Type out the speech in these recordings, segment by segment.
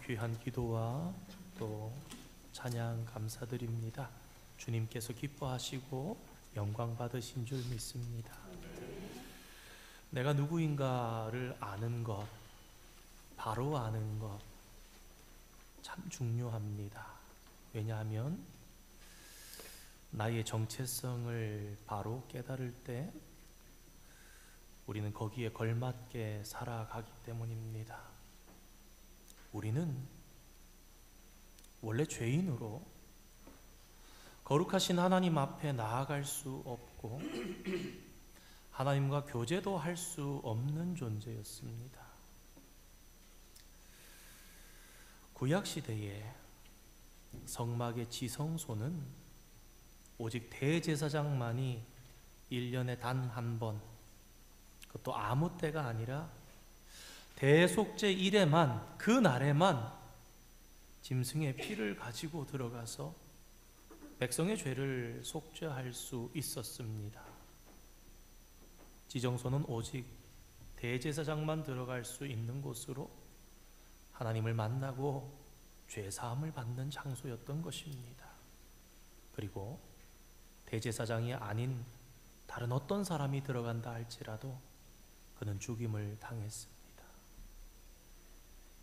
귀한 기도와 또 찬양 감사드립니다. 주님께서 기뻐하시고 영광 받으신 줄 믿습니다. 내가 누구인가를 아는 것, 바로 아는 것 참 중요합니다. 왜냐하면 나의 정체성을 바로 깨달을 때 우리는 거기에 걸맞게 살아가기 때문입니다. 우리는 원래 죄인으로 거룩하신 하나님 앞에 나아갈 수 없고 하나님과 교제도 할 수 없는 존재였습니다. 구약시대에 성막의 지성소는 오직 대제사장만이 1년에 단 한 번, 그것도 아무 때가 아니라 대속죄 일에만, 그 날에만 짐승의 피를 가지고 들어가서 백성의 죄를 속죄할 수 있었습니다. 지정소는 오직 대제사장만 들어갈 수 있는 곳으로 하나님을 만나고 죄사함을 받는 장소였던 것입니다. 그리고 대제사장이 아닌 다른 어떤 사람이 들어간다 할지라도 그는 죽임을 당했습니다.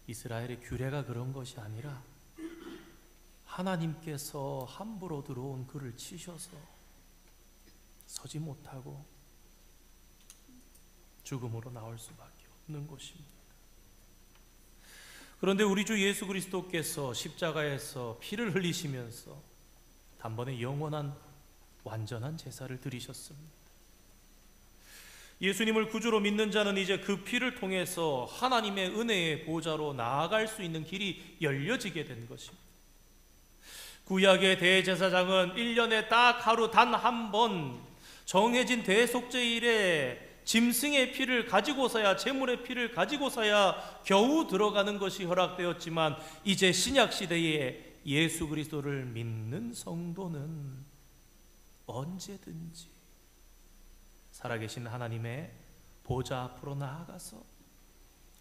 이스라엘의 규례가 그런 것이 아니라 하나님께서 함부로 들어온 그를 치셔서 서지 못하고 죽음으로 나올 수밖에 없는 것입니다. 그런데 우리 주 예수 그리스도께서 십자가에서 피를 흘리시면서 단번에 영원한 완전한 제사를 드리셨습니다. 예수님을 구주로 믿는 자는 이제 그 피를 통해서 하나님의 은혜의 보좌로 나아갈 수 있는 길이 열려지게 된 것입니다. 구약의 대제사장은 1년에 딱 하루 단 한 번 정해진 대속죄일에 짐승의 피를 가지고서야, 제물의 피를 가지고서야 겨우 들어가는 것이 허락되었지만 이제 신약시대에 예수 그리스도를 믿는 성도는 언제든지 살아계신 하나님의 보좌 앞으로 나아가서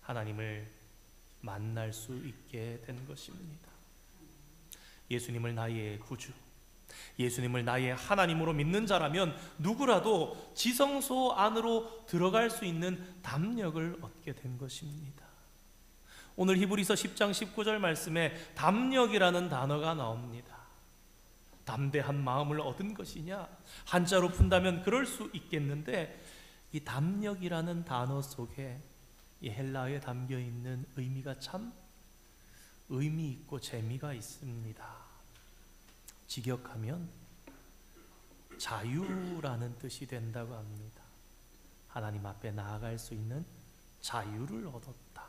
하나님을 만날 수 있게 된 것입니다. 예수님을 나의 구주, 예수님을 나의 하나님으로 믿는 자라면 누구라도 지성소 안으로 들어갈 수 있는 담력을 얻게 된 것입니다. 오늘 히브리서 10장 19절 말씀에 담력이라는 단어가 나옵니다. 담대한 마음을 얻은 것이냐? 한자로 푼다면 그럴 수 있겠는데 이 담력이라는 단어 속에 이 헬라어에 담겨 있는 의미가 참 의미 있고 재미가 있습니다. 직역하면 자유라는 뜻이 된다고 합니다. 하나님 앞에 나아갈 수 있는 자유를 얻었다.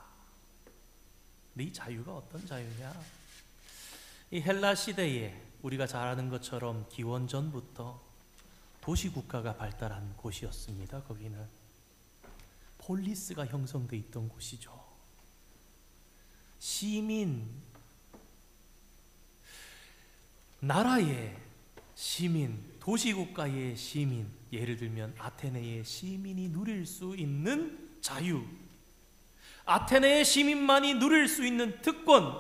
근데 이 자유가 어떤 자유냐? 이 헬라 시대에 우리가 잘 아는 것처럼 기원전부터 도시국가가 발달한 곳이었습니다. 거기는 폴리스가 형성되어 있던 곳이죠. 시민, 나라의 시민, 도시국가의 시민, 예를 들면 아테네의 시민이 누릴 수 있는 자유, 아테네의 시민만이 누릴 수 있는 특권,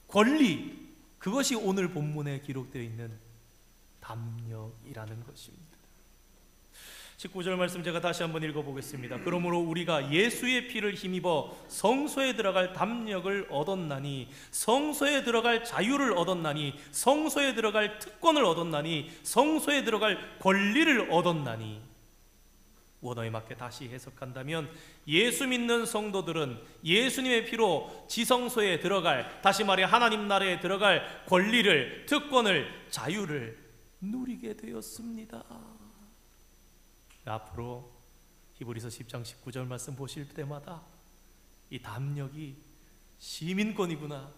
권리, 그것이 오늘 본문에 기록되어 있는 담력이라는 것입니다. 19절 말씀 제가 다시 한번 읽어보겠습니다. 그러므로 우리가 예수의 피를 힘입어 성소에 들어갈 담력을 얻었나니, 성소에 들어갈 자유를 얻었나니, 성소에 들어갈 특권을 얻었나니, 성소에 들어갈 권리를 얻었나니. 원어에 맞게 다시 해석한다면 예수 믿는 성도들은 예수님의 피로 지성소에 들어갈, 다시 말해 하나님 나라에 들어갈 권리를, 특권을, 자유를 누리게 되었습니다. 앞으로 히브리서 10장 19절 말씀 보실 때마다 이 담력이 시민권이구나,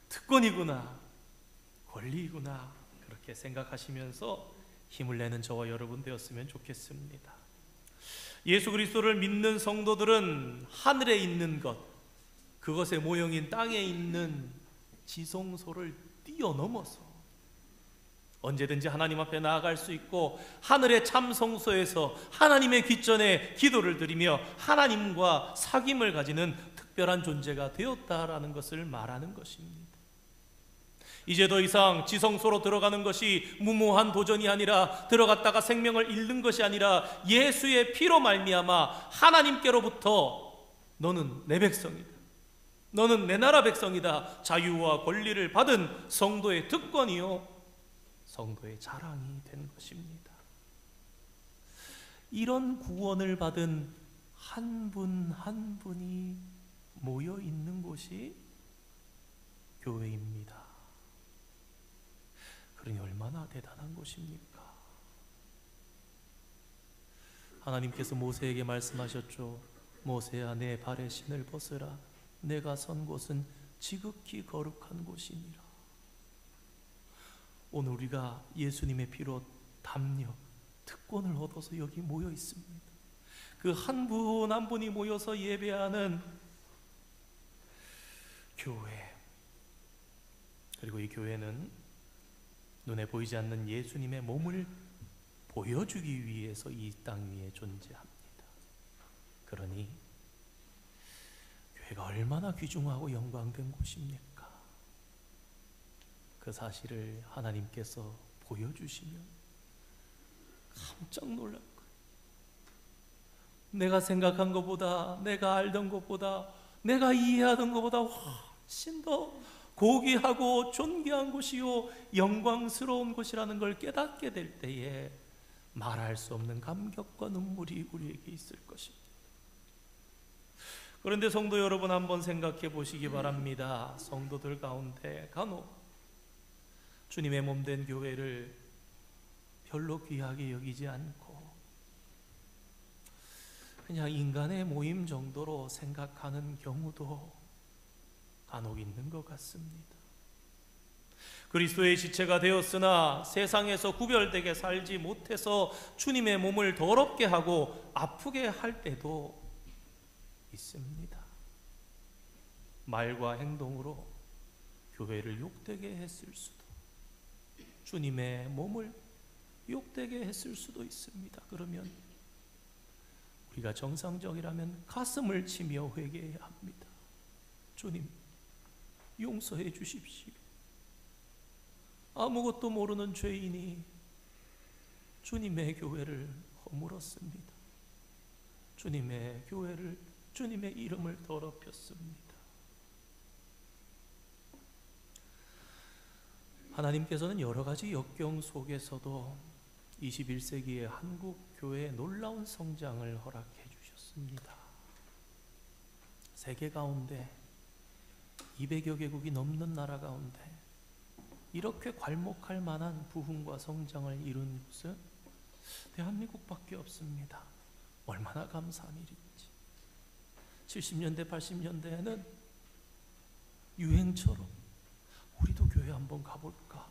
특권이구나, 권리이구나, 그렇게 생각하시면서 힘을 내는 저와 여러분 되었으면 좋겠습니다. 예수 그리스도를 믿는 성도들은 하늘에 있는 것, 그것의 모형인 땅에 있는 지성소를 뛰어넘어서 언제든지 하나님 앞에 나아갈 수 있고 하늘의 참 성소에서 하나님의 귓전에 기도를 드리며 하나님과 사귐을 가지는 특별한 존재가 되었다라는 것을 말하는 것입니다. 이제 더 이상 지성소로 들어가는 것이 무모한 도전이 아니라, 들어갔다가 생명을 잃는 것이 아니라, 예수의 피로 말미암아 하나님께로부터 너는 내 백성이다, 너는 내 나라 백성이다, 자유와 권리를 받은 성도의 특권이요 성도의 자랑이 된 것입니다. 이런 구원을 받은 한 분 한 분이 모여 있는 곳이 교회입니다. 그러니 얼마나 대단한 곳입니까? 하나님께서 모세에게 말씀하셨죠. 모세야, 내 발의 신을 벗으라. 내가 선 곳은 지극히 거룩한 곳이니라. 오늘 우리가 예수님의 피로 담력, 특권을 얻어서 여기 모여 있습니다. 그 한 분 한 분이 모여서 예배하는 교회, 그리고 이 교회는 눈에 보이지 않는 예수님의 몸을 보여주기 위해서 이 땅 위에 존재합니다. 그러니 교회가 얼마나 귀중하고 영광된 곳입니까? 그 사실을 하나님께서 보여주시면 깜짝 놀랄 거예요. 내가 생각한 것보다, 내가 알던 것보다, 내가 이해하던 것보다 훨씬 더 고귀하고 존귀한 곳이요 영광스러운 곳이라는 걸 깨닫게 될 때에 말할 수 없는 감격과 눈물이 우리에게 있을 것입니다. 그런데 성도 여러분, 한번 생각해 보시기 바랍니다. 성도들 가운데 간혹 주님의 몸된 교회를 별로 귀하게 여기지 않고 그냥 인간의 모임 정도로 생각하는 경우도 간혹 있는 것 같습니다. 그리스도의 지체가 되었으나 세상에서 구별되게 살지 못해서 주님의 몸을 더럽게 하고 아프게 할 때도 있습니다. 말과 행동으로 교회를 욕되게 했을 수도, 주님의 몸을 욕되게 했을 수도 있습니다. 그러면 우리가 정상적이라면 가슴을 치며 회개해야 합니다. 주님, 용서해 주십시오. 아무것도 모르는 죄인이 주님의 교회를 허물었습니다. 주님의 교회를, 주님의 이름을 더럽혔습니다. 하나님께서는 여러 가지 역경 속에서도 21세기의 한국 교회의 놀라운 성장을 허락해 주셨습니다. 세계 가운데 200여 개국이 넘는 나라 가운데 이렇게 괄목할 만한 부흥과 성장을 이룬 곳은 대한민국밖에 없습니다. 얼마나 감사한 일인지. 70년대, 80년대에는 유행처럼 우리도 교회 한번 가볼까?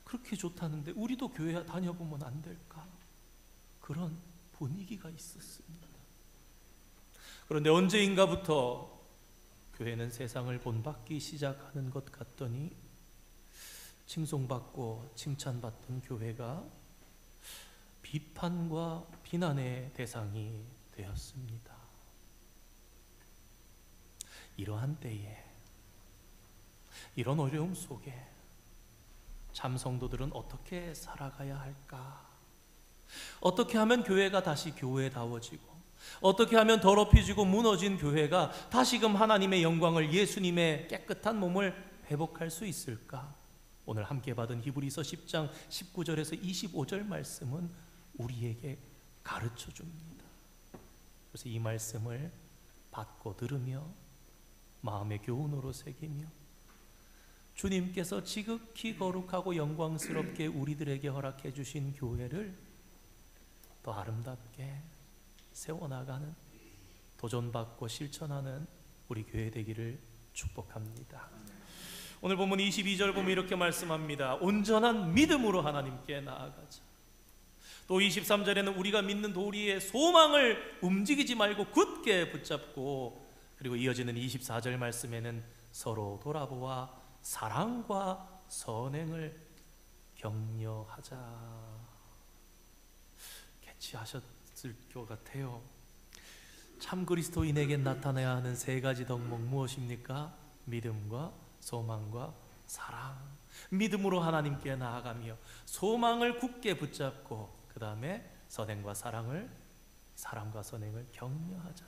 그렇게 좋다는데 우리도 교회 다녀보면 안 될까? 그런 분위기가 있었습니다. 그런데 언제인가부터 교회는 세상을 본받기 시작하는 것 같더니 칭송받고 칭찬받던 교회가 비판과 비난의 대상이 되었습니다. 이러한 때에, 이런 어려움 속에 참 성도들은 어떻게 살아가야 할까? 어떻게 하면 교회가 다시 교회다워지고, 어떻게 하면 더럽혀지고 무너진 교회가 다시금 하나님의 영광을, 예수님의 깨끗한 몸을 회복할 수 있을까? 오늘 함께 받은 히브리서 10장 19절에서 25절 말씀은 우리에게 가르쳐 줍니다. 그래서 이 말씀을 받고 들으며 마음의 교훈으로 새기며 주님께서 지극히 거룩하고 영광스럽게 우리들에게 허락해 주신 교회를 더 아름답게 세워나가는, 도전받고 실천하는 우리 교회 되기를 축복합니다. 오늘 본문 22절 보면 이렇게 말씀합니다. 온전한 믿음으로 하나님께 나아가자. 또 23절에는 우리가 믿는 도리의 소망을 움직이지 말고 굳게 붙잡고, 그리고 이어지는 24절 말씀에는 서로 돌아보아 사랑과 선행을 격려하자. 캐치하셨을 것 같아요. 참 그리스도인에게 나타나야 하는 세 가지 덕목 무엇입니까? 믿음과 소망과 사랑. 믿음으로 하나님께 나아가며 소망을 굳게 붙잡고 그 다음에 사랑과 선행을 격려하자.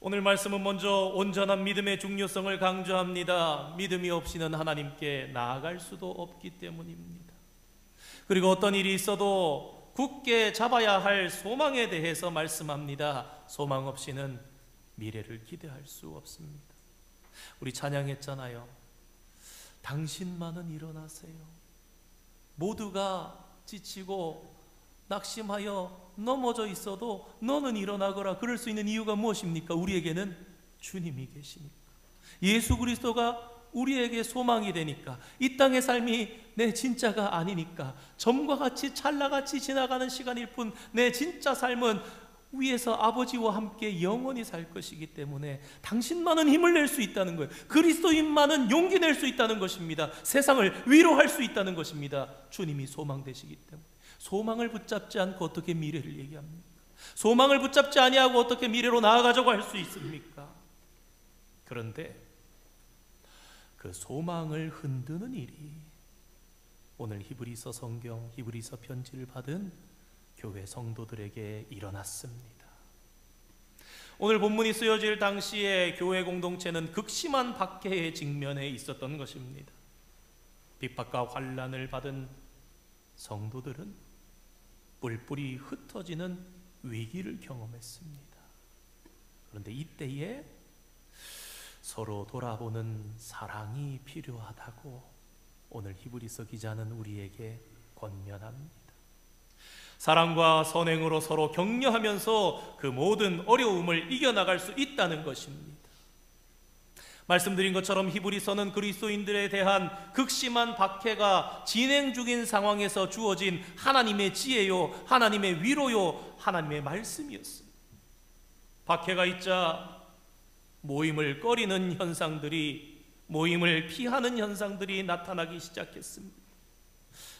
오늘 말씀은 먼저 온전한 믿음의 중요성을 강조합니다. 믿음이 없이는 하나님께 나아갈 수도 없기 때문입니다. 그리고 어떤 일이 있어도 굳게 잡아야 할 소망에 대해서 말씀합니다. 소망 없이는 미래를 기대할 수 없습니다. 우리 찬양했잖아요. 당신만은 일어나세요. 모두가 지치고 낙심하여 넘어져 있어도 너는 일어나거라. 그럴 수 있는 이유가 무엇입니까? 우리에게는 주님이 계시니까. 예수 그리스도가 우리에게 소망이 되니까. 이 땅의 삶이 내 진짜가 아니니까. 점과 같이 찰나같이 지나가는 시간일 뿐 내 진짜 삶은 위에서 아버지와 함께 영원히 살 것이기 때문에 당신만은 힘을 낼 수 있다는 거예요. 그리스도인만은 용기 낼 수 있다는 것입니다. 세상을 위로할 수 있다는 것입니다. 주님이 소망 되시기 때문에. 소망을 붙잡지 않고 어떻게 미래를 얘기합니까? 소망을 붙잡지 아니하고 어떻게 미래로 나아가자고 할 수 있습니까? 그런데 그 소망을 흔드는 일이 오늘 히브리서 성경, 히브리서 편지를 받은 교회 성도들에게 일어났습니다. 오늘 본문이 쓰여질 당시에 교회 공동체는 극심한 박해의 직면에 있었던 것입니다. 핍박과 환난을 받은 성도들은 뿔뿔이 흩어지는 위기를 경험했습니다. 그런데 이때에 서로 돌아보는 사랑이 필요하다고 오늘 히브리서 기자는 우리에게 권면합니다. 사랑과 선행으로 서로 격려하면서 그 모든 어려움을 이겨나갈 수 있다는 것입니다. 말씀드린 것처럼 히브리서는 그리스도인들에 대한 극심한 박해가 진행 중인 상황에서 주어진 하나님의 지혜요, 하나님의 위로요, 하나님의 말씀이었습니다. 박해가 있자 모임을 꺼리는 현상들이, 모임을 피하는 현상들이 나타나기 시작했습니다.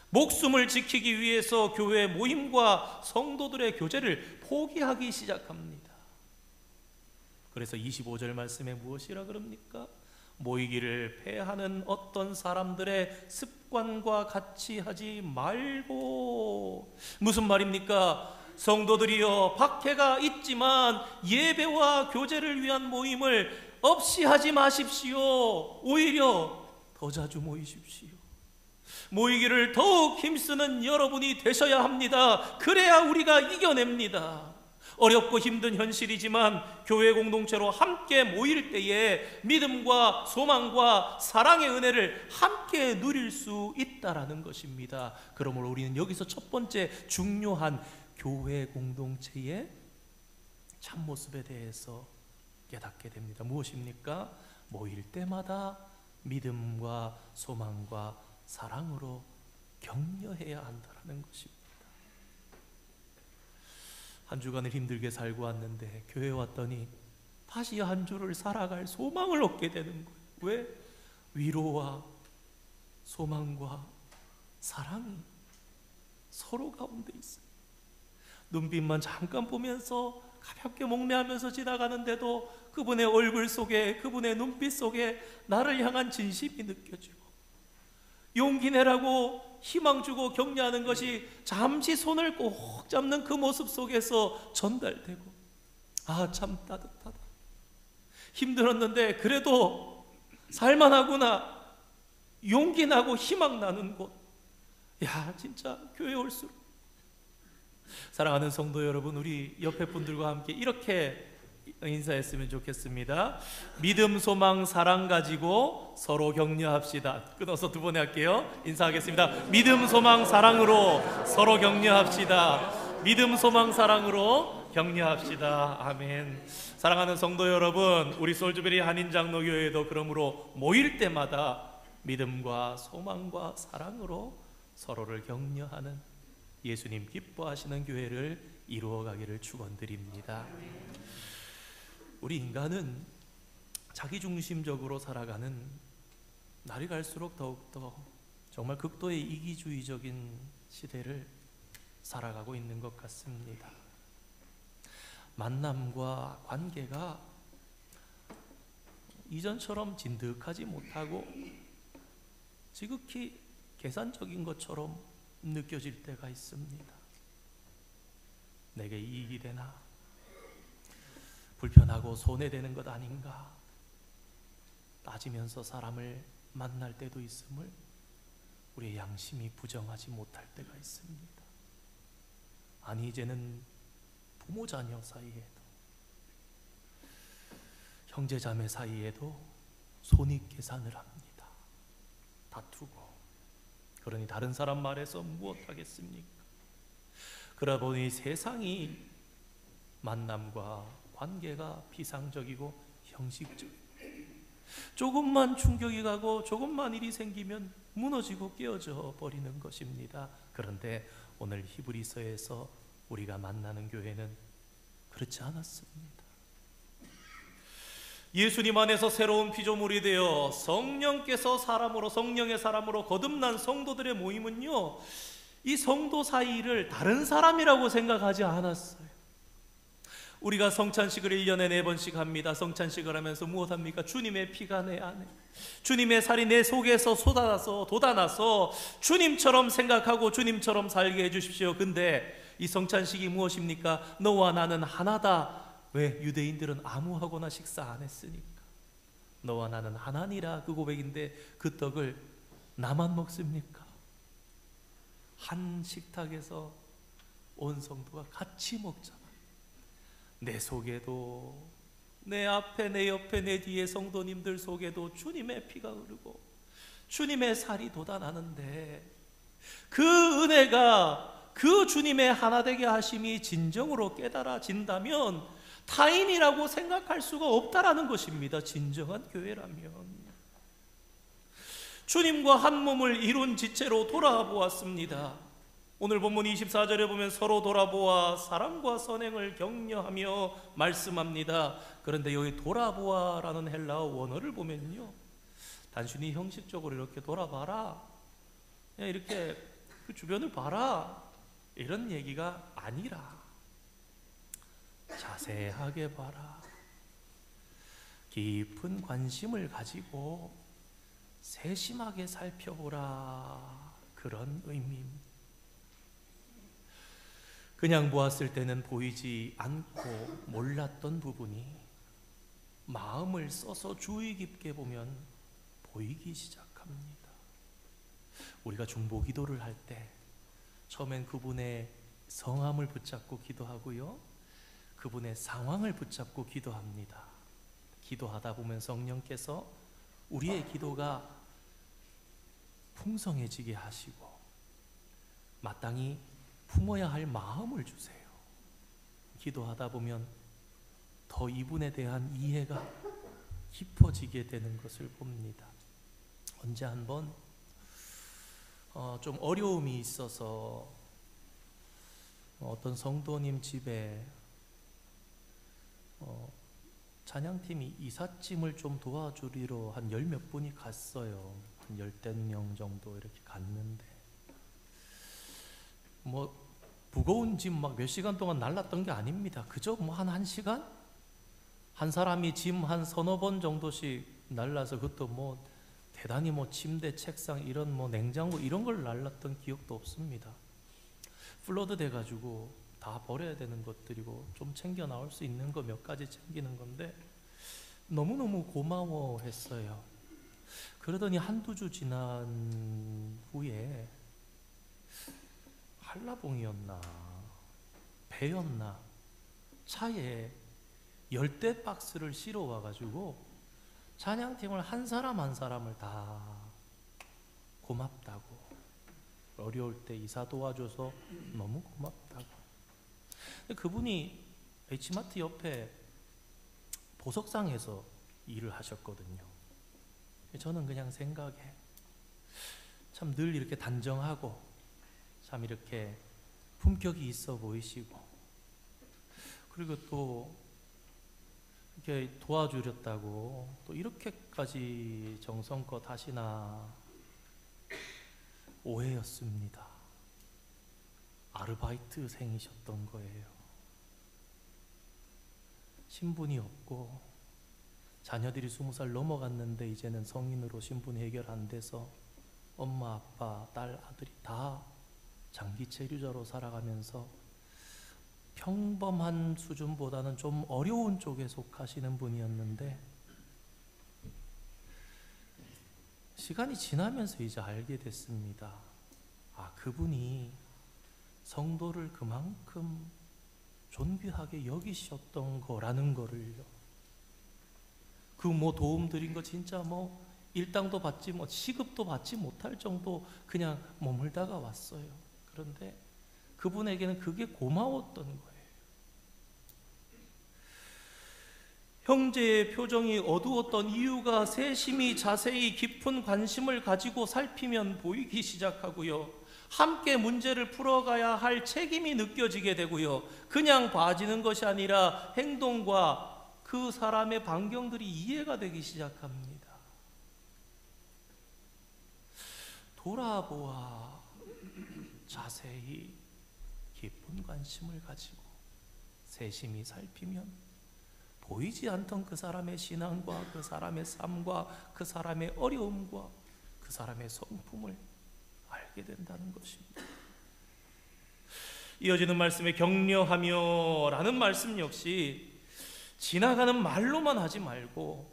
목숨을 지키기 위해서 교회 모임과 성도들의 교제를 포기하기 시작합니다. 그래서 25절 말씀에 무엇이라 그럽니까? 모이기를 패하는 어떤 사람들의 습관과 같이 하지 말고. 무슨 말입니까? 성도들이여, 박해가 있지만 예배와 교제를 위한 모임을 없이 하지 마십시오. 오히려 더 자주 모이십시오. 모이기를 더욱 힘쓰는 여러분이 되셔야 합니다. 그래야 우리가 이겨냅니다. 어렵고 힘든 현실이지만 교회 공동체로 함께 모일 때에 믿음과 소망과 사랑의 은혜를 함께 누릴 수 있다라는 것입니다. 그러므로 우리는 여기서 첫 번째 중요한 교회 공동체의 참모습에 대해서 깨닫게 됩니다. 무엇입니까? 모일 때마다 믿음과 소망과 사랑으로 격려해야 한다는 것입니다. 한 주간을 힘들게 살고 왔는데 교회 왔더니 다시 한 주를 살아갈 소망을 얻게 되는 거예요. 왜? 위로와 소망과 사랑이 서로 가운데 있어요. 눈빛만 잠깐 보면서 가볍게 목례하면서 지나가는데도 그분의 얼굴 속에, 그분의 눈빛 속에 나를 향한 진심이 느껴지고, 용기 내라고 희망 주고 격려하는 것이 잠시 손을 꼭 잡는 그 모습 속에서 전달되고, 아, 참 따뜻하다. 힘들었는데 그래도 살만하구나. 용기 나고 희망 나는 곳. 야, 진짜 교회 올수록. 사랑하는 성도 여러분, 우리 옆에 분들과 함께 이렇게 인사했으면 좋겠습니다. 믿음, 소망, 사랑 가지고 서로 격려합시다. 끊어서 두 번 할게요. 인사하겠습니다. 믿음, 소망, 사랑으로 서로 격려합시다. 믿음, 소망, 사랑으로 격려합시다. 아멘. 사랑하는 성도 여러분, 우리 솔즈베리 한인장로교회도 그러므로 모일 때마다 믿음과 소망과 사랑으로 서로를 격려하는 예수님 기뻐하시는 교회를 이루어가기를 축원드립니다. 우리 인간은 자기중심적으로 살아가는, 날이 갈수록 더욱더 정말 극도의 이기주의적인 시대를 살아가고 있는 것 같습니다. 만남과 관계가 이전처럼 진득하지 못하고 지극히 계산적인 것처럼 느껴질 때가 있습니다. 내게 이익이 되나? 불편하고 손해되는 것 아닌가? 따지면서 사람을 만날 때도 있음을 우리의 양심이 부정하지 못할 때가 있습니다. 아니, 이제는 부모 자녀 사이에도, 형제 자매 사이에도 손익계산을 합니다. 다투고. 그러니 다른 사람 말해서 무엇하겠습니까? 그러다 보니 세상이 만남과 관계가 비상적이고 형식적이고, 조금만 충격이 가고 조금만 일이 생기면 무너지고 깨어져 버리는 것입니다. 그런데 오늘 히브리서에서 우리가 만나는 교회는 그렇지 않았습니다. 예수님 안에서 새로운 피조물이 되어 성령께서 사람으로, 성령의 사람으로 거듭난 성도들의 모임은요, 이 성도 사이를 다른 사람이라고 생각하지 않았어요. 우리가 성찬식을 1년에 4번씩 합니다. 성찬식을 하면서 무엇합니까? 주님의 피가 내 안에, 주님의 살이 내 속에서 돋아나서 주님처럼 생각하고 주님처럼 살게 해주십시오. 근데 이 성찬식이 무엇입니까? 너와 나는 하나다. 왜? 유대인들은 아무하고나 식사 안 했으니까. 너와 나는 하나니라, 그 고백인데 그 떡을 나만 먹습니까? 한 식탁에서 온 성도가 같이 먹잖아. 내 속에도, 내 앞에, 내 옆에, 내 뒤에 성도님들 속에도 주님의 피가 흐르고 주님의 살이 돋아나는데, 그 은혜가, 그 주님의 하나되게 하심이 진정으로 깨달아진다면 타인이라고 생각할 수가 없다라는 것입니다. 진정한 교회라면. 주님과 한 몸을 이룬 지체로 돌아보았습니다. 오늘 본문 24절에 보면 서로 돌아보아 사랑과 선행을 격려하며 말씀합니다. 그런데 여기 돌아보아라는 헬라어 원어를 보면요, 단순히 형식적으로 이렇게 돌아봐라, 이렇게 그 주변을 봐라, 이런 얘기가 아니라 자세하게 봐라, 깊은 관심을 가지고 세심하게 살펴보라, 그런 의미입니다. 그냥 보았을 때는 보이지 않고 몰랐던 부분이 마음을 써서 주의 깊게 보면 보이기 시작합니다. 우리가 중보 기도를 할 때 처음엔 그분의 성함을 붙잡고 기도하고요, 그분의 상황을 붙잡고 기도합니다. 기도하다 보면 성령께서 우리의 기도가 풍성해지게 하시고 마땅히 품어야 할 마음을 주세요. 기도하다 보면 더 이분에 대한 이해가 깊어지게 되는 것을 봅니다. 언제 한번 좀 어려움이 있어서 어떤 성도님 집에 찬양팀이 이삿짐을 좀 도와주리로 한 10몇 분이 갔어요. 한 10명 정도 이렇게 갔는데, 뭐 무거운 짐 막 몇 시간 동안 날랐던 게 아닙니다. 그저 뭐 한 1시간? 한 사람이 짐 한 서너 번 정도씩 날라서, 그것도 뭐 대단히 뭐 침대, 책상, 이런 뭐 냉장고 이런 걸 날랐던 기억도 없습니다. 플러드 돼가지고 다 버려야 되는 것들이고 좀 챙겨 나올 수 있는 거 몇 가지 챙기는 건데 너무너무 고마워했어요. 그러더니 한두 주 지난 후에 한라봉이었나 배였나 차에 열대 박스를 실어 와가지고 찬양팀을 한 사람 한 사람을 다 고맙다고, 어려울 때 이사 도와줘서 너무 고맙다고. 그분이 H마트 옆에 보석상에서 일을 하셨거든요. 저는 그냥 생각에 참 늘 이렇게 단정하고 참 이렇게 품격이 있어 보이시고, 그리고 또 이렇게 도와주렸다고 또 이렇게까지 정성껏 하시나 오해였습니다. 아르바이트생이셨던 거예요. 신분이 없고 자녀들이 20살 넘어갔는데 이제는 성인으로 신분 해결 안 돼서 엄마, 아빠, 딸, 아들이 다 장기 체류자로 살아가면서 평범한 수준보다는 좀 어려운 쪽에 속하시는 분이었는데 시간이 지나면서 이제 알게 됐습니다. 아, 그분이 성도를 그만큼 존귀하게 여기셨던 거라는 거를요. 그 뭐 도움 드린 거 진짜 뭐 일당도 받지 뭐 시급도 받지 못할 정도 그냥 머물다가 왔어요. 그런데 그분에게는 그게 고마웠던 거예요. 형제의 표정이 어두웠던 이유가 세심히 자세히 깊은 관심을 가지고 살피면 보이기 시작하고요. 함께 문제를 풀어가야 할 책임이 느껴지게 되고요. 그냥 봐지는 것이 아니라 행동과 그 사람의 반경들이 이해가 되기 시작합니다. 돌아보아 자세히 깊은 관심을 가지고 세심히 살피면 보이지 않던 그 사람의 신앙과 그 사람의 삶과 그 사람의 어려움과 그 사람의 성품을 알게 된다는 것입니다. 이어지는 말씀에 격려하며 라는 말씀 역시 지나가는 말로만 하지 말고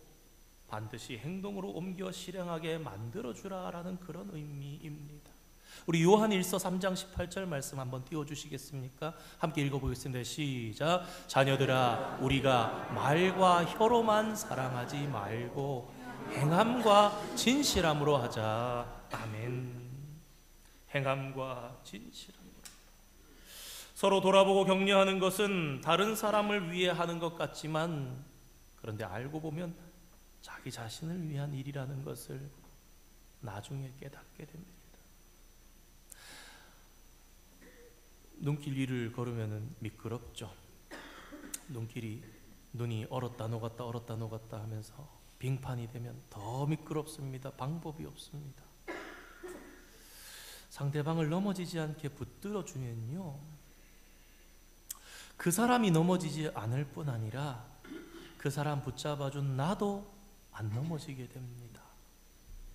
반드시 행동으로 옮겨 실행하게 만들어주라라는 그런 의미입니다. 우리 요한일서 3장 18절 말씀 한번 띄워주시겠습니까? 함께 읽어보겠습니다. 시작. 자녀들아, 우리가 말과 혀로만 사랑하지 말고 행함과 진실함으로 하자. 아멘. 행함과 진실함으로. 서로 돌아보고 격려하는 것은 다른 사람을 위해 하는 것 같지만 그런데 알고 보면 자기 자신을 위한 일이라는 것을 나중에 깨닫게 됩니다. 눈길 위를 걸으면 미끄럽죠. 눈이 얼었다 녹았다 얼었다 녹았다 하면서 빙판이 되면 더 미끄럽습니다. 방법이 없습니다. 상대방을 넘어지지 않게 붙들어 주면요, 그 사람이 넘어지지 않을 뿐 아니라 그 사람 붙잡아준 나도 안 넘어지게 됩니다.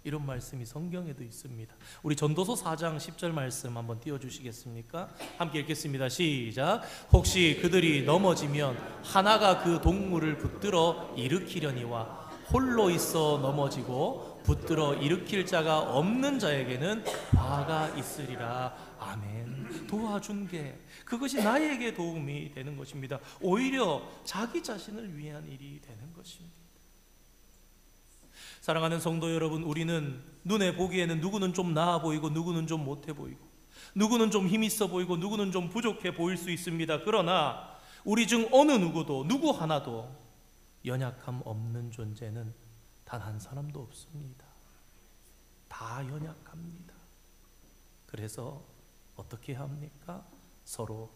이런 말씀이 성경에도 있습니다. 우리 전도서 4장 10절 말씀 한번 띄워주시겠습니까? 함께 읽겠습니다. 시작. 혹시 그들이 넘어지면 하나가 그 동물을 붙들어 일으키려니와 홀로 있어 넘어지고 붙들어 일으킬 자가 없는 자에게는 화가 있으리라. 아멘. 도와준 게 그것이 나에게 도움이 되는 것입니다. 오히려 자기 자신을 위한 일이 되는 것입니다. 사랑하는 성도 여러분, 우리는 눈에 보기에는 누구는 좀 나아 보이고 누구는 좀 못해 보이고 누구는 좀 힘 있어 보이고 누구는 좀 부족해 보일 수 있습니다. 그러나 우리 중 어느 누구도 누구 하나도 연약함 없는 존재는 단 한 사람도 없습니다. 다 연약합니다. 그래서 어떻게 합니까? 서로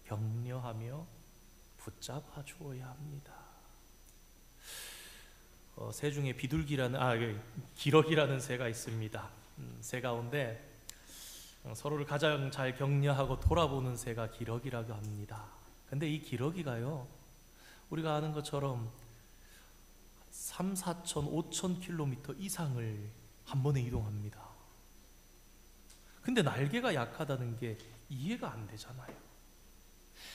격려하며 붙잡아 주어야 합니다. 새 중에 기러기라는 새가 있습니다. 새 가운데 서로를 가장 잘 격려하고 돌아보는 새가 기러기라고 합니다. 근데 이 기러기가요, 우리가 아는 것처럼 3, 4천, 5천 킬로미터 이상을 한 번에 이동합니다. 근데 날개가 약하다는 게 이해가 안 되잖아요.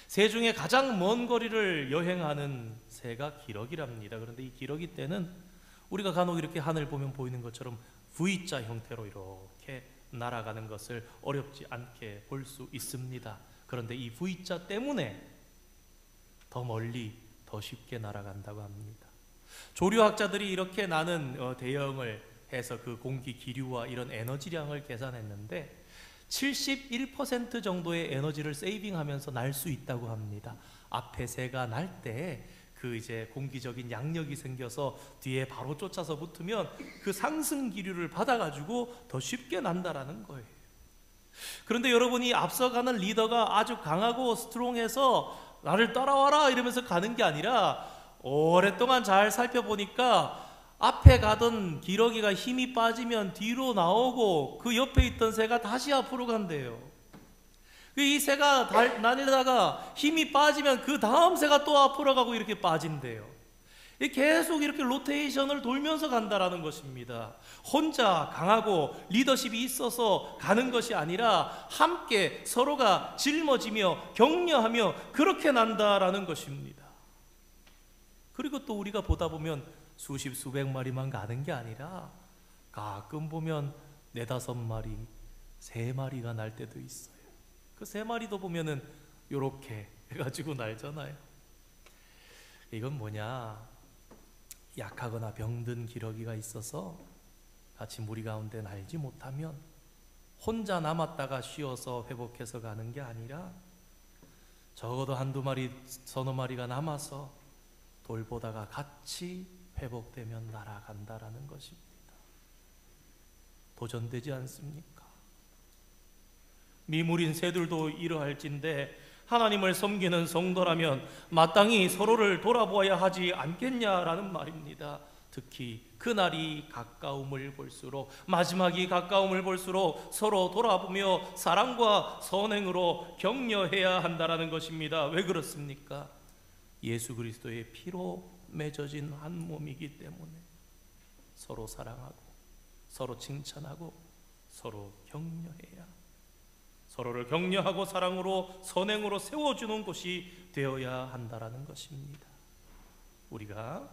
새 중에 가장 먼 거리를 여행하는 새가 기러기랍니다. 그런데 이 기러기 떼는 우리가 간혹 이렇게 하늘 보면 보이는 것처럼 V자 형태로 이렇게 날아가는 것을 어렵지 않게 볼 수 있습니다. 그런데 이 V자 때문에 더 멀리 더 쉽게 날아간다고 합니다. 조류학자들이 이렇게 나는 대형을 해서 그 공기 기류와 이런 에너지량을 계산했는데 71% 정도의 에너지를 세이빙하면서 날 수 있다고 합니다. 앞에 새가 날 때 그 이제 공기적인 양력이 생겨서 뒤에 바로 쫓아서 붙으면 그 상승 기류를 받아가지고 더 쉽게 난다라는 거예요. 그런데 여러분이 앞서가는 리더가 아주 강하고 스트롱해서 나를 따라와라 이러면서 가는 게 아니라 오랫동안 잘 살펴보니까 앞에 가던 기러기가 힘이 빠지면 뒤로 나오고 그 옆에 있던 새가 다시 앞으로 간대요. 이 새가 다니다가 힘이 빠지면 그 다음 새가 또 앞으로 가고 이렇게 빠진대요. 계속 이렇게 로테이션을 돌면서 간다라는 것입니다. 혼자 강하고 리더십이 있어서 가는 것이 아니라 함께 서로가 짊어지며 격려하며 그렇게 난다라는 것입니다. 그리고 또 우리가 보다 보면 수십 수백 마리만 가는 게 아니라 가끔 보면 4-5마리, 3마리가 날 때도 있어요. 그 3마리도 보면은 요렇게 해가지고 날잖아요. 이건 뭐냐? 약하거나 병든 기러기가 있어서 같이 무리 가운데 날지 못하면 혼자 남았다가 쉬어서 회복해서 가는 게 아니라 적어도 1-2마리, 3-4마리가 남아서 돌보다가 같이 회복되면 날아간다라는 것입니다. 도전되지 않습니까? 미물인 새들도 이러할진데 하나님을 섬기는 성도라면 마땅히 서로를 돌아보아야 하지 않겠냐라는 말입니다. 특히 그날이 가까움을 볼수록, 마지막이 가까움을 볼수록 서로 돌아보며 사랑과 선행으로 격려해야 한다라는 것입니다. 왜 그렇습니까? 예수 그리스도의 피로 맺어진 한 몸이기 때문에 서로 사랑하고 서로 칭찬하고 서로 격려해야, 서로를 격려하고 사랑으로 선행으로 세워주는 곳이 되어야 한다라는 것입니다. 우리가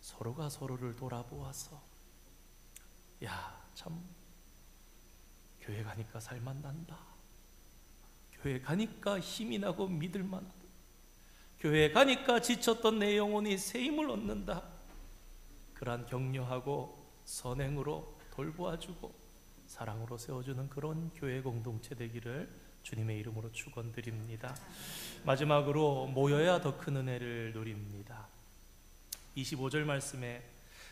서로가 서로를 돌아보아서 참 교회 가니까 살만 난다, 교회 가니까 힘이 나고 믿을만하다, 교회 가니까 지쳤던 내 영혼이 새 힘을 얻는다, 그러한 격려하고 선행으로 돌보아주고 사랑으로 세워주는 그런 교회 공동체 되기를 주님의 이름으로 축원드립니다. 마지막으로 모여야 더 큰 은혜를 누립니다. 25절 말씀에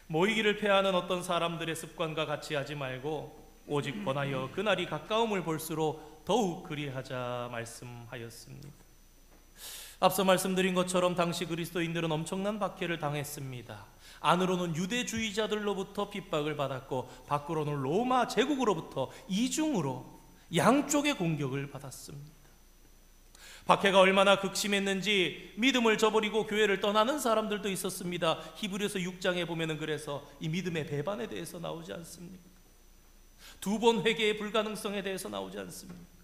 모이기를 패하는 어떤 사람들의 습관과 같이 하지 말고 오직 권하여 그날이 가까움을 볼수록 더욱 그리하자 말씀하였습니다. 앞서 말씀드린 것처럼 당시 그리스도인들은 엄청난 박해를 당했습니다. 안으로는 유대주의자들로부터 핍박을 받았고 밖으로는 로마 제국으로부터 이중으로 양쪽의 공격을 받았습니다. 박해가 얼마나 극심했는지 믿음을 저버리고 교회를 떠나는 사람들도 있었습니다. 히브리서 6장에 보면은 그래서 이 믿음의 배반에 대해서 나오지 않습니까? 2번 회개의 불가능성에 대해서 나오지 않습니까?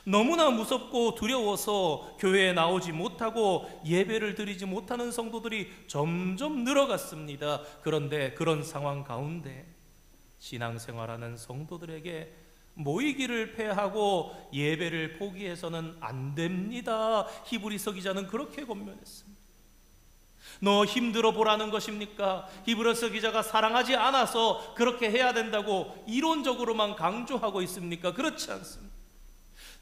너무나 무섭고 두려워서 교회에 나오지 못하고 예배를 드리지 못하는 성도들이 점점 늘어갔습니다. 그런데 그런 상황 가운데 신앙생활하는 성도들에게 모이기를 패하고 예배를 포기해서는 안 됩니다. 히브리서 기자는 그렇게 권면했습니다. 너 힘들어 보라는 것입니까? 히브리서 기자가 사랑하지 않아서 그렇게 해야 된다고 이론적으로만 강조하고 있습니까? 그렇지 않습니다.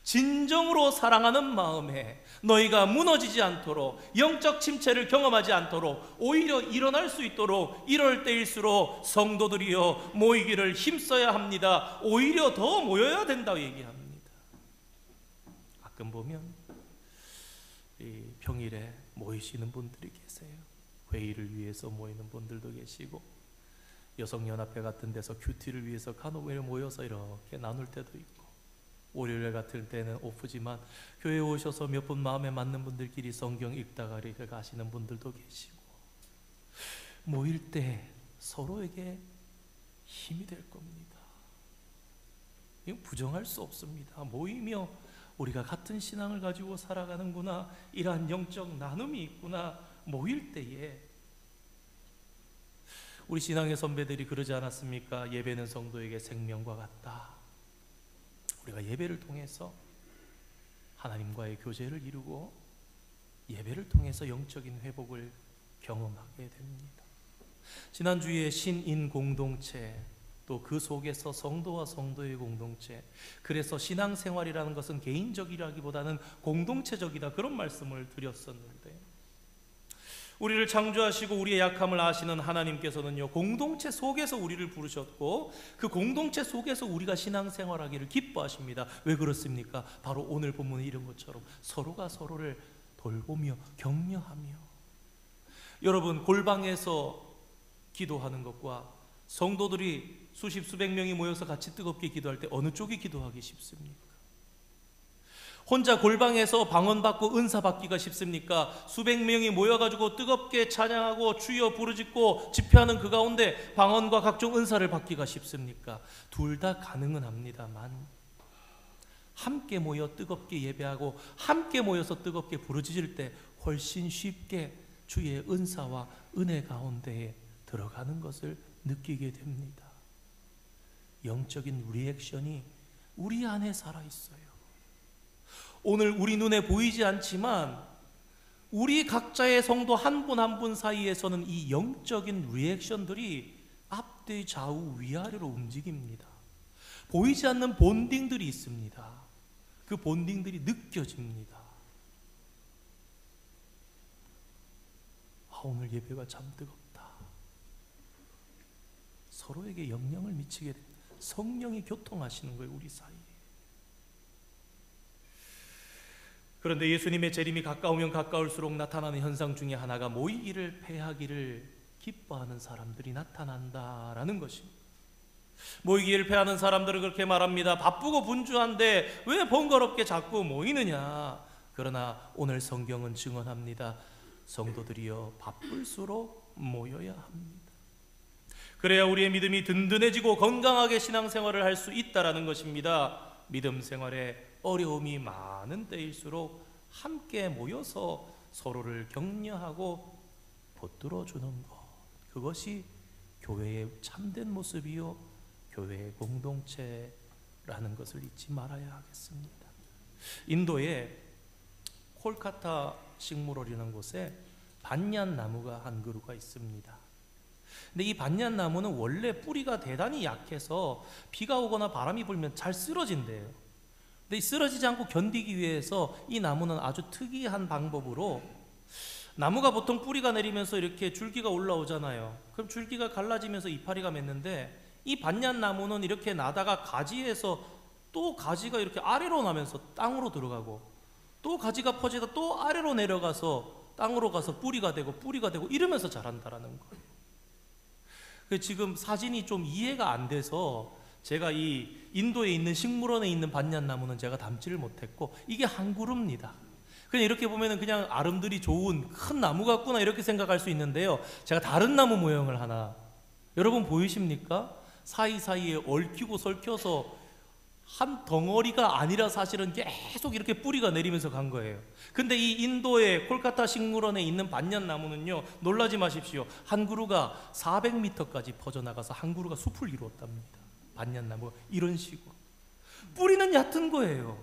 진정으로 사랑하는 마음에 너희가 무너지지 않도록, 영적 침체를 경험하지 않도록, 오히려 일어날 수 있도록 이럴 때일수록 성도들이여 모이기를 힘써야 합니다. 오히려 더 모여야 된다고 얘기합니다. 가끔 보면 이 평일에 모이시는 분들이 계세요. 회의를 위해서 모이는 분들도 계시고 여성연합회 같은 데서 큐티를 위해서 간혹 모여서 이렇게 나눌 때도 있고, 월요일 같을 때는 오프지만 교회에 오셔서 몇 분 마음에 맞는 분들끼리 성경 읽다가 이렇게 가시는 분들도 계시고, 모일 때 서로에게 힘이 될 겁니다. 이건 부정할 수 없습니다. 모이며 우리가 같은 신앙을 가지고 살아가는구나, 이러한 영적 나눔이 있구나. 모일 때에 우리 신앙의 선배들이 그러지 않았습니까? 예배는 성도에게 생명과 같다. 우리가 예배를 통해서 하나님과의 교제를 이루고 예배를 통해서 영적인 회복을 경험하게 됩니다. 지난주에 신인 공동체, 또 그 속에서 성도와 성도의 공동체, 그래서 신앙생활이라는 것은 개인적이라기보다는 공동체적이다, 그런 말씀을 드렸었는데, 우리를 창조하시고 우리의 약함을 아시는 하나님께서는요, 공동체 속에서 우리를 부르셨고 그 공동체 속에서 우리가 신앙생활하기를 기뻐하십니다. 왜 그렇습니까? 바로 오늘 본문에 이런 것처럼 서로가 서로를 돌보며 격려하며. 여러분, 골방에서 기도하는 것과 성도들이 수십 수백 명이 모여서 같이 뜨겁게 기도할 때 어느 쪽이 기도하기 쉽습니까? 혼자 골방에서 방언받고 은사받기가 쉽습니까? 수백 명이 모여가지고 뜨겁게 찬양하고 주여 부르짖고 집회하는 그 가운데 방언과 각종 은사를 받기가 쉽습니까? 둘 다 가능은 합니다만 함께 모여 뜨겁게 예배하고 함께 모여서 뜨겁게 부르짖을 때 훨씬 쉽게 주의 은사와 은혜 가운데에 들어가는 것을 느끼게 됩니다. 영적인 리액션이 우리 안에 살아있어요. 오늘 우리 눈에 보이지 않지만 우리 각자의 성도 한 분 한 분 사이에서는 이 영적인 리액션들이 앞뒤 좌우 위아래로 움직입니다. 보이지 않는 본딩들이 있습니다. 그 본딩들이 느껴집니다. 오늘 예배가 참 뜨겁다. 서로에게 영향을 미치게 됩니다. 성령이 교통하시는 거예요, 우리 사이에. 그런데 예수님의 재림이 가까우면 가까울수록 나타나는 현상 중에 하나가 모이기를 패하기를 기뻐하는 사람들이 나타난다라는 것입니다. 모이기를 패하는 사람들은 그렇게 말합니다. 바쁘고 분주한데 왜 번거롭게 자꾸 모이느냐. 그러나 오늘 성경은 증언합니다. 성도들이여 바쁠수록 모여야 합니다. 그래야 우리의 믿음이 든든해지고 건강하게 신앙생활을 할 수 있다라는 것입니다. 믿음 생활에 어려움이 많은 때일수록 함께 모여서 서로를 격려하고 붙들어주는 것, 그것이 교회의 참된 모습이요 교회의 공동체라는 것을 잊지 말아야 하겠습니다. 인도의 콜카타 식물원이라는 곳에 반얀나무가 한 그루가 있습니다. 근데 이 반얀나무는 원래 뿌리가 대단히 약해서 비가 오거나 바람이 불면 잘 쓰러진대요. 근데 쓰러지지 않고 견디기 위해서 이 나무는 아주 특이한 방법으로, 나무가 보통 뿌리가 내리면서 이렇게 줄기가 올라오잖아요. 그럼 줄기가 갈라지면서 이파리가 맺는데 이 반얀나무는 이렇게 나다가 가지에서 또 가지가 이렇게 아래로 나면서 땅으로 들어가고 또 가지가 퍼지다 또 아래로 내려가서 땅으로 가서 뿌리가 되고 이러면서 자란다라는 거예요. 지금 사진이 좀 이해가 안 돼서 제가 이 인도에 있는 식물원에 있는 반얀나무는 제가 담지를 못했고, 이게 한 그루입니다. 그냥 이렇게 보면은 그냥 아름드리 좋은 큰 나무 같구나 이렇게 생각할 수 있는데요, 제가 다른 나무 모형을 하나, 여러분 보이십니까? 사이사이에 얽히고 설켜서 한 덩어리가 아니라 사실은 계속 이렇게 뿌리가 내리면서 간 거예요. 근데 이 인도의 콜카타 식물원에 있는 반얀나무는요, 놀라지 마십시오. 한 그루가 400m까지 퍼져나가서 한 그루가 숲을 이루었답니다. 반얀나무 이런 식으로 뿌리는 얕은 거예요.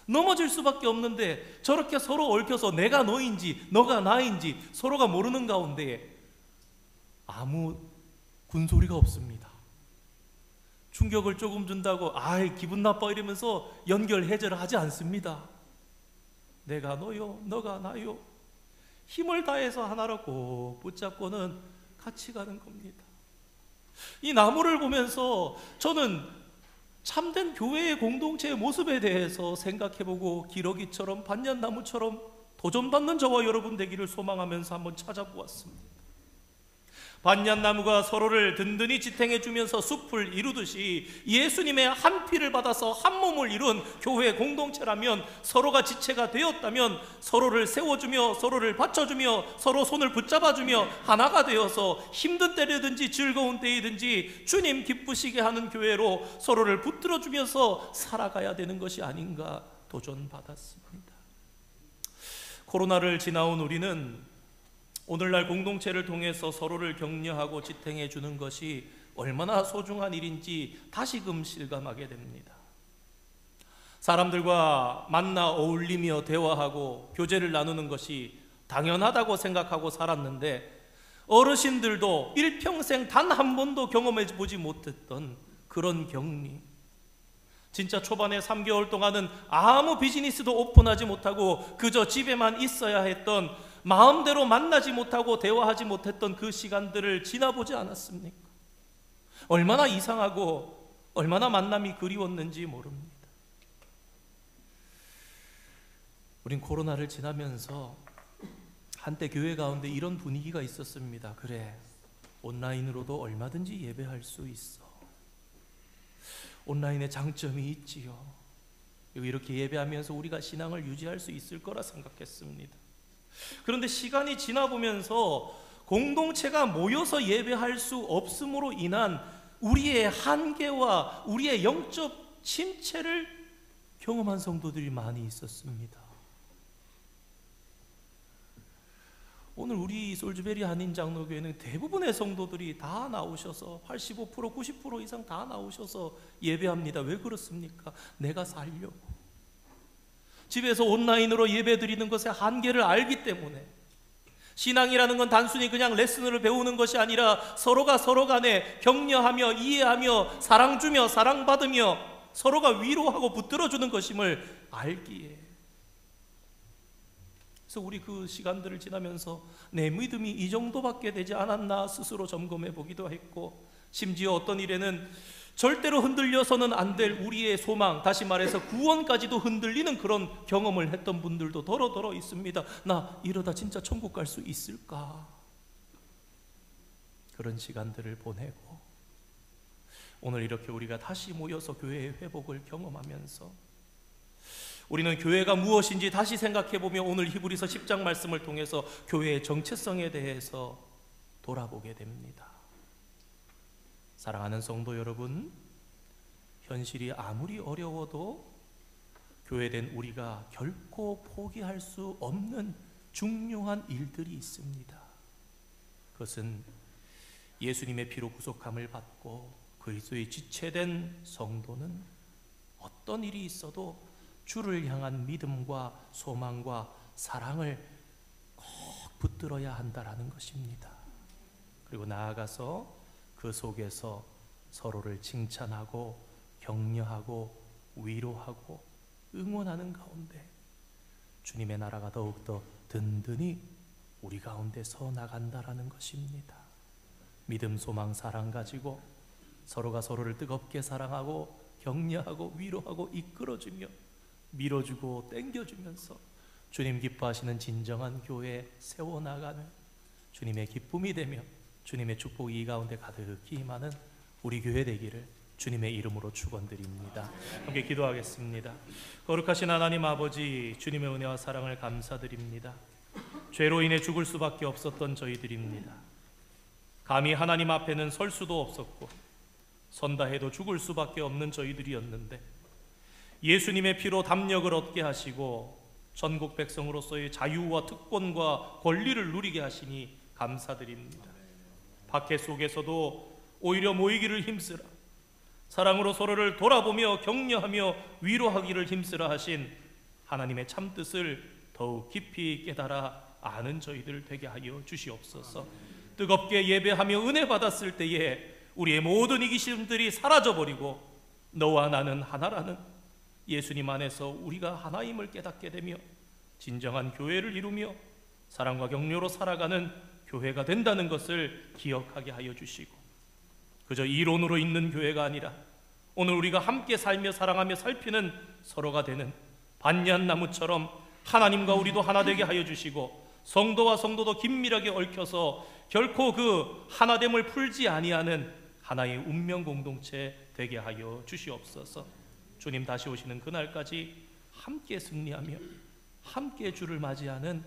넘어질 수밖에 없는데 저렇게 서로 얽혀서 내가 너인지 너가 나인지 서로가 모르는 가운데 아무 군소리가 없습니다. 충격을 조금 준다고 아이 기분 나빠 이러면서 연결 해제를 하지 않습니다. 내가 너요 너가 나요, 힘을 다해서 하나로 꼭 붙잡고는 같이 가는 겁니다. 이 나무를 보면서 저는 참된 교회의 공동체의 모습에 대해서 생각해보고 기러기처럼 반얀나무처럼 도전받는 저와 여러분 되기를 소망하면서 한번 찾아보았습니다. 반얀나무가 서로를 든든히 지탱해주면서 숲을 이루듯이 예수님의 한 피를 받아서 한 몸을 이룬 교회 공동체라면, 서로가 지체가 되었다면 서로를 세워주며 서로를 받쳐주며 서로 손을 붙잡아주며 하나가 되어서 힘든 때라든지 즐거운 때이든지 주님 기쁘시게 하는 교회로 서로를 붙들어주면서 살아가야 되는 것이 아닌가 도전받았습니다. 코로나를 지나온 우리는 오늘날 공동체를 통해서 서로를 격려하고 지탱해 주는 것이 얼마나 소중한 일인지 다시금 실감하게 됩니다. 사람들과 만나 어울리며 대화하고 교제를 나누는 것이 당연하다고 생각하고 살았는데, 어르신들도 일평생 단 한 번도 경험해 보지 못했던 그런 격리, 진짜 초반에 3개월 동안은 아무 비즈니스도 오픈하지 못하고 그저 집에만 있어야 했던, 마음대로 만나지 못하고 대화하지 못했던 그 시간들을 지나보지 않았습니까? 얼마나 이상하고 얼마나 만남이 그리웠는지 모릅니다. 우린 코로나를 지나면서 한때 교회 가운데 이런 분위기가 있었습니다. 그래, 온라인으로도 얼마든지 예배할 수 있어. 온라인의 장점이 있지요. 그리고 이렇게 예배하면서 우리가 신앙을 유지할 수 있을 거라 생각했습니다. 그런데 시간이 지나보면서 공동체가 모여서 예배할 수 없음으로 인한 우리의 한계와 우리의 영적 침체를 경험한 성도들이 많이 있었습니다. 오늘 우리 솔즈베리 한인장로교회는 대부분의 성도들이 다 나오셔서 85%, 90% 이상 다 나오셔서 예배합니다. 왜 그렇습니까? 내가 살려고. 집에서 온라인으로 예배 드리는 것의 한계를 알기 때문에, 신앙이라는 건 단순히 그냥 레슨을 배우는 것이 아니라 서로가 서로 간에 격려하며 이해하며 사랑 주며 사랑받으며 서로가 위로하고 붙들어주는 것임을 알기에, 그래서 우리 그 시간들을 지나면서 내 믿음이 이 정도밖에 되지 않았나 스스로 점검해 보기도 했고, 심지어 어떤 일에는 절대로 흔들려서는 안 될 우리의 소망, 다시 말해서 구원까지도 흔들리는 그런 경험을 했던 분들도 더러더러 있습니다. 나 이러다 진짜 천국 갈 수 있을까? 그런 시간들을 보내고 오늘 이렇게 우리가 다시 모여서 교회의 회복을 경험하면서 우리는 교회가 무엇인지 다시 생각해보며 오늘 히브리서 10장 말씀을 통해서 교회의 정체성에 대해서 돌아보게 됩니다. 사랑하는 성도 여러분, 현실이 아무리 어려워도 교회된 우리가 결코 포기할 수 없는 중요한 일들이 있습니다. 그것은 예수님의 피로 구속함을 받고 그리스도의 지체된 성도는 어떤 일이 있어도 주를 향한 믿음과 소망과 사랑을 꼭 붙들어야 한다라는 것입니다. 그리고 나아가서 그 속에서 서로를 칭찬하고 격려하고 위로하고 응원하는 가운데 주님의 나라가 더욱더 든든히 우리 가운데 서 나간다라는 것입니다. 믿음, 소망, 사랑 가지고 서로가 서로를 뜨겁게 사랑하고 격려하고 위로하고 이끌어주며 밀어주고 땡겨주면서 주님 기뻐하시는 진정한 교회 세워나가는 주님의 기쁨이 되며 주님의 축복이 이 가운데 가득히 임하는 우리 교회 되기를 주님의 이름으로 축원드립니다. 함께 기도하겠습니다. 거룩하신 하나님 아버지, 주님의 은혜와 사랑을 감사드립니다. 죄로 인해 죽을 수밖에 없었던 저희들입니다. 감히 하나님 앞에는 설 수도 없었고 선다 해도 죽을 수밖에 없는 저희들이었는데 예수님의 피로 담력을 얻게 하시고 전국 백성으로서의 자유와 특권과 권리를 누리게 하시니 감사드립니다. 박해 속에서도 오히려 모이기를 힘쓰라, 사랑으로 서로를 돌아보며 격려하며 위로하기를 힘쓰라 하신 하나님의 참뜻을 더욱 깊이 깨달아 아는 저희들 되게 하여 주시옵소서. 뜨겁게 예배하며 은혜 받았을 때에 우리의 모든 이기심들이 사라져버리고 너와 나는 하나라는 예수님 안에서 우리가 하나임을 깨닫게 되며 진정한 교회를 이루며 사랑과 격려로 살아가는 교회가 된다는 것을 기억하게 하여 주시고, 그저 이론으로 있는 교회가 아니라 오늘 우리가 함께 살며 사랑하며 살피는 서로가 되는 반야나무처럼 하나님과 우리도 하나 되게 하여 주시고, 성도와 성도도 긴밀하게 얽혀서 결코 그 하나됨을 풀지 아니하는 하나의 운명 공동체 되게 하여 주시옵소서. 주님 다시 오시는 그날까지 함께 승리하며 함께 주를 맞이하는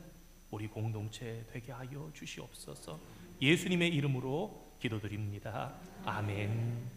우리 공동체 되게 하여 주시옵소서. 예수님의 이름으로 기도드립니다. 아멘.